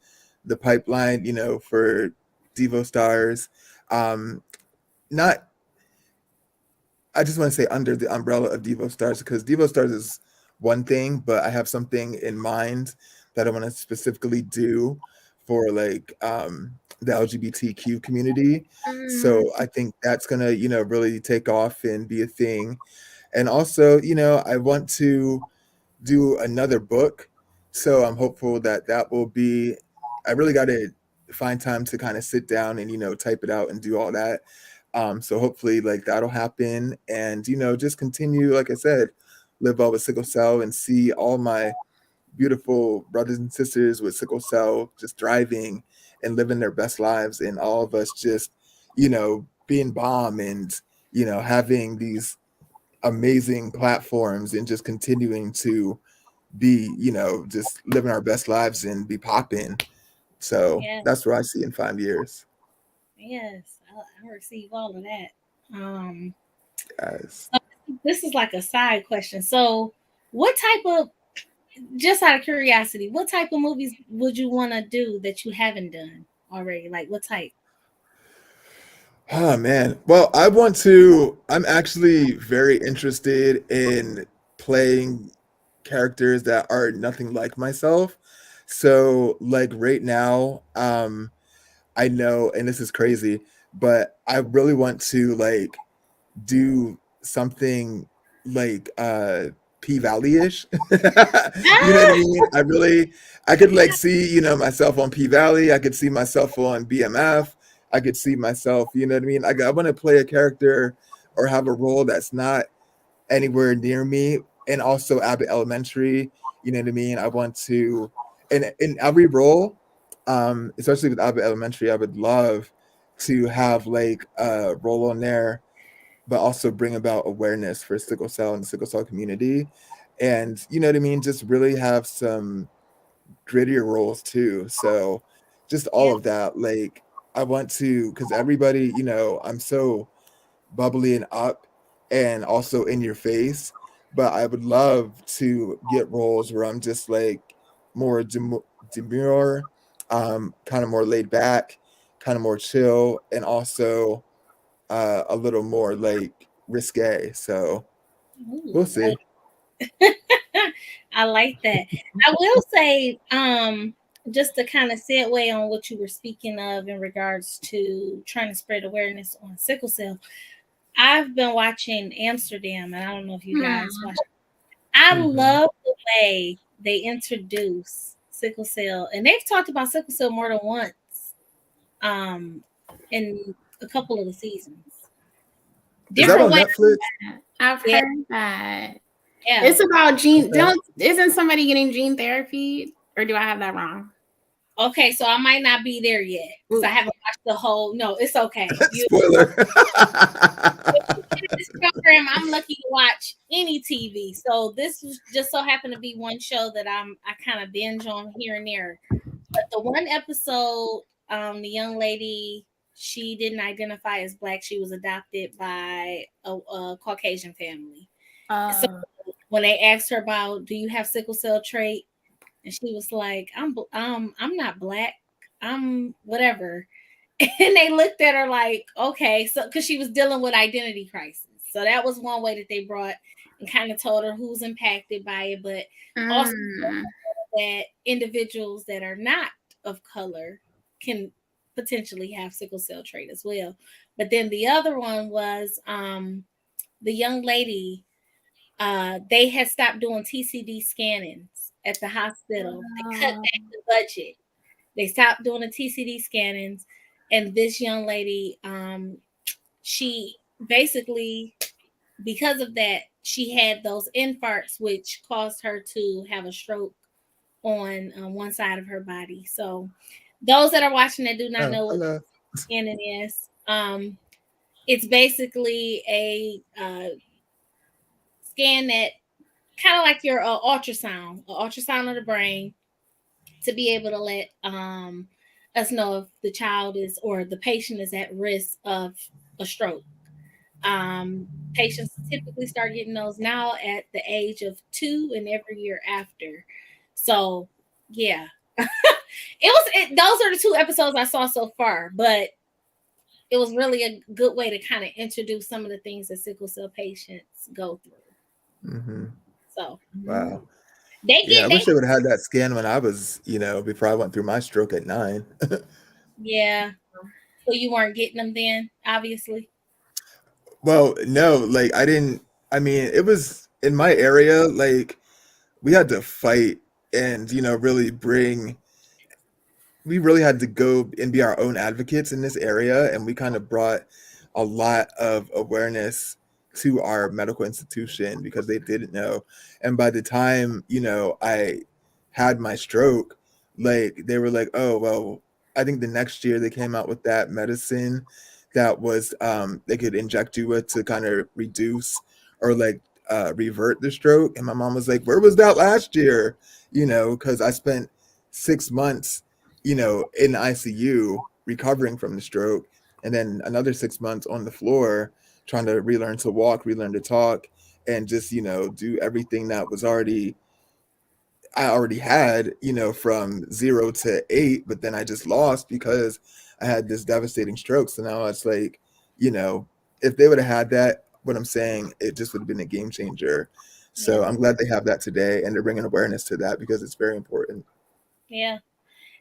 the pipeline, for DiVo Stars. I just want to say under the umbrella of DiVo Stars, because DiVo Stars is one thing, but I have something in mind that I want to specifically do for the LGBTQ community. So I think that's going to, really take off and be a thing. And also, I want to do another book. So I'm hopeful that that will be, I really got to find time to kind of sit down and, type it out and do all that. So hopefully like that'll happen and, just continue, like I said, live well with sickle cell and see all my beautiful brothers and sisters with sickle cell just thriving and living their best lives, and all of us just, being bomb and, having these amazing platforms and just continuing to be, just living our best lives and be popping. So Yeah. that's what I see in 5 years. Yes, I receive all of that. Guys. So this is like a side question. So, what type of, just out of curiosity, what type of movies would you want to do that you haven't done already? Like, what type? Oh man. Well, I'm actually very interested in playing characters that are nothing like myself. So like right now, I know, and this is crazy, but I really want to like do something like P Valley-ish. You know what I mean? I could like see, myself on P Valley, I could see myself on BMF, I could see myself, you know what I mean? I want to play a character or have a role that's not anywhere near me. And also Abbott Elementary, you know what I mean? I want to, and in every role, especially with Abbott Elementary, I would love to have like a role on there, but also bring about awareness for sickle cell and the sickle cell community. And you know what I mean? Just really have some grittier roles too. So just all Yeah, of that. Like I want to, because everybody, I'm so bubbly and up and also in your face. But I would love to get roles where I'm just like more demure, kind of more laid back, kind of more chill, and also a little more like risque. So we'll ooh, see. I like that. I will say, just to kind of segue on what you were speaking of in regards to trying to spread awareness on sickle cell. I've been watching Amsterdam, and I don't know if you guys watch. I Mhm. love the way they introduce sickle cell, and they've talked about sickle cell more than once, um, in a couple of the seasons. Is that Different on way, Netflix? I've yeah, heard that. yeah. It's about gene. Okay. Isn't somebody getting gene therapy, or do I have that wrong? Okay, so I might not be there yet because I haven't watched the whole. No, it's okay. You Spoiler. this program, I'm lucky to watch any TV. So this was just so happened to be one show that I kind of binge on here and there. But the one episode, the young lady, she didn't identify as black. She was adopted by a Caucasian family. So Oh, when they asked her about, do you have sickle cell trait, and she was like, I'm not black. I'm whatever. And they looked at her like, okay, so because she was dealing with identity crisis. So that was one way that they brought and kind of told her who's impacted by it, but also that individuals that are not of color can potentially have sickle cell trait as well. But then the other one was the young lady, they had stopped doing TCD scannings at the hospital. They cut back the budget. They stopped doing the TCD scannings, and this young lady, she basically, because of that, she had those infarcts, which caused her to have a stroke on one side of her body. So, those that are watching that do not Oh, know what hello. scanning is, it's basically a scan that kind of like your ultrasound of the brain, to be able to let us know if the child is or the patient is at risk of a stroke. Patients typically start getting those now at the age of 2 and every year after. So, yeah, those are the 2 episodes I saw so far, but it was really a good way to kind of introduce some of the things that sickle cell patients go through. Hmm. So Wow. they Yeah, I get they wish I would have had that scan when I was, before I went through my stroke at 9. yeah. So you weren't getting them then, obviously. Well, no, like I didn't. I mean, it was in my area, like we had to fight and, really we really had to go and be our own advocates in this area. And we kind of brought a lot of awareness to our medical institution because they didn't know. And by the time, I had my stroke, like they were like, oh, well, I think the next year they came out with that medicine that was, they could inject you with to kind of reduce or like revert the stroke. And my mom was like, where was that last year? Because I spent 6 months in ICU recovering from the stroke, and then another 6 months on the floor trying to relearn to walk, relearn to talk, and just, do everything that I already had, from 0 to 8, but then I just lost because I had this devastating stroke. So now it's like, if they would have had that, what I'm saying, it just would have been a game changer. So Yeah. I'm glad they have that today, and they're bringing awareness to that because it's very important. Yeah.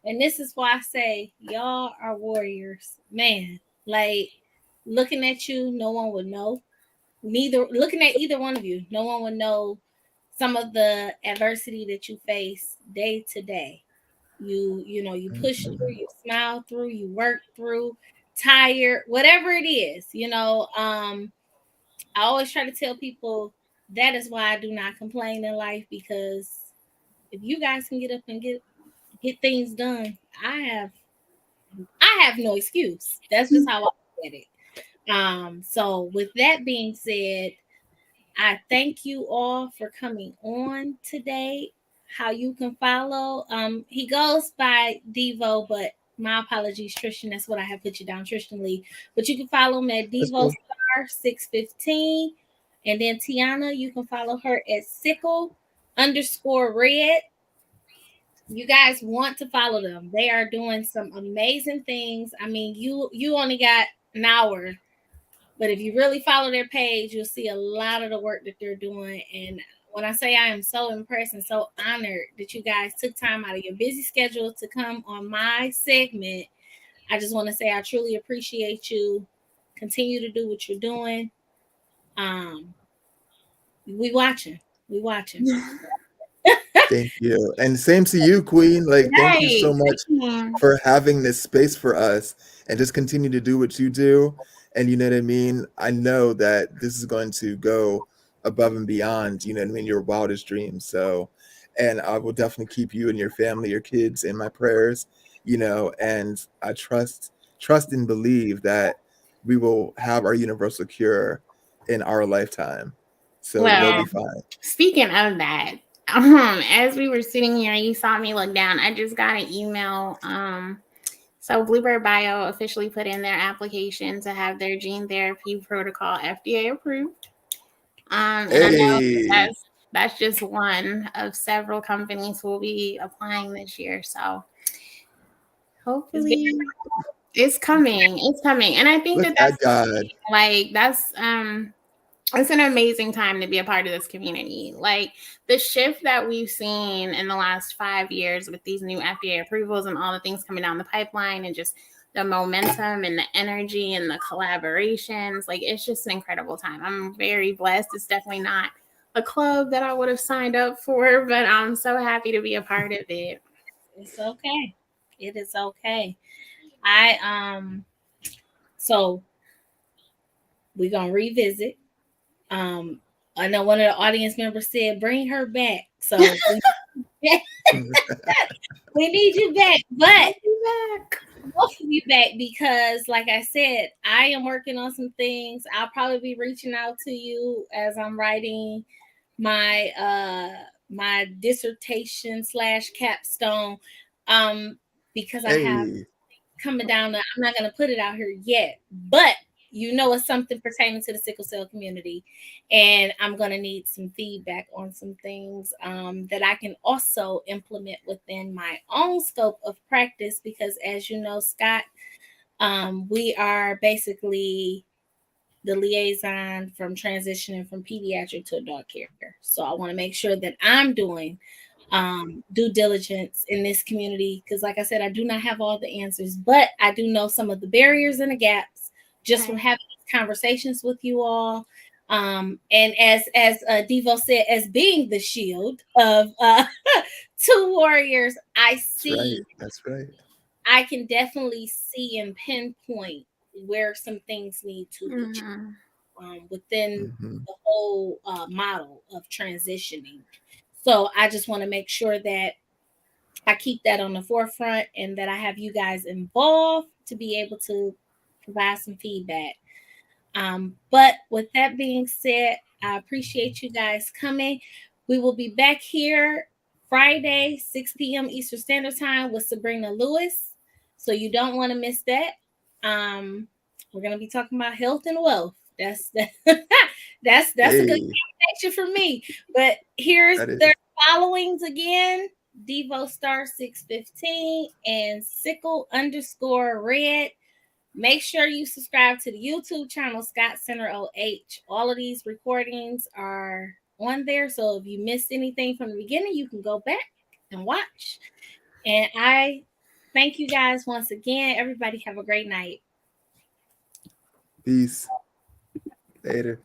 And this is why I say y'all are warriors. Man, like looking at you, no one would know. Neither looking at either one of you, no one would know some of the adversity that you face day to day. You push through, you smile through, you work through, tired, whatever it is. I always try to tell people that is why I do not complain in life, because if you guys can get up and get things done, I have no excuse. That's just how I look at it. So with that being said, I thank you all for coming on today. How you can follow. He goes by DiVo, but my apologies, Tristan. That's what I have put you down, Tristan Lee. But you can follow him at That's DiVo cool. Star 615. And then Teonna, you can follow her at Sickle_Red. You guys want to follow them. They are doing some amazing things. I mean, you only got an hour, but if you really follow their page, you'll see a lot of the work that they're doing. And when I say I am so impressed and so honored that you guys took time out of your busy schedule to come on my segment, I just want to say I truly appreciate you. Continue to do what you're doing. We watching. We watching. Thank you. And same to you, Queen. Like, thank you so Right. much for having this space for us and just continue to do what you do. And you know what I mean? I know that this is going to go above and beyond, you know what I mean, your wildest dreams. So, and I will definitely keep you and your family, your kids in my prayers, and I trust and believe that we will have our universal cure in our lifetime. So we'll be Well, fine. speaking of that, as we were sitting here, you saw me look down. I just got an email. So Bluebird Bio officially put in their application to have their gene therapy protocol FDA approved. And I know Hey. that's just one of several companies who will be applying this year. So hopefully it's coming. It's coming. And I think Look that at that's God. like that's it's an amazing time to be a part of this community. Like the shift that we've seen in the last 5 years with these new FDA approvals and all the things coming down the pipeline and just the momentum and the energy and the collaborations, like it's just an incredible time. I'm very blessed. It's definitely not a club that I would have signed up for, but I'm so happy to be a part of it. It's okay. It is okay. So we're gonna revisit. I know one of the audience members said bring her back. So we need you back. But both of you back, because like I said, I am working on some things. I'll probably be reaching out to you as I'm writing my dissertation / capstone. Because I have Hey. coming down to, I'm not going to put it out here yet, but it's something pertaining to the sickle cell community, and I'm going to need some feedback on some things that I can also implement within my own scope of practice, because as you know, Scott, we are basically the liaison from transitioning from pediatric to adult care. So I want to make sure that I'm doing due diligence in this community, because like I said, I do not have all the answers, but I do know some of the barriers and the gaps just from having these conversations with you all. And as DiVo said, as being the shield of two warriors, I see. That's right. I can definitely see and pinpoint where some things need to be within the whole model of transitioning. So I just want to make sure that I keep that on the forefront and that I have you guys involved to be able to provide some feedback. But with that being said, I appreciate you guys coming. We will be back here Friday, 6 p.m. Eastern Standard Time with Sabrina Lewis. So you don't want to miss that. We're gonna be talking about health and wealth. That's a good combination for me. But here's their followings again: DiVo Star 615 and Sickle _Red. Make sure you subscribe to the YouTube channel, Scott Center OH. All of these recordings are on there. So if you missed anything from the beginning, you can go back and watch. And I thank you guys once again. Everybody have a great night. Peace. Later.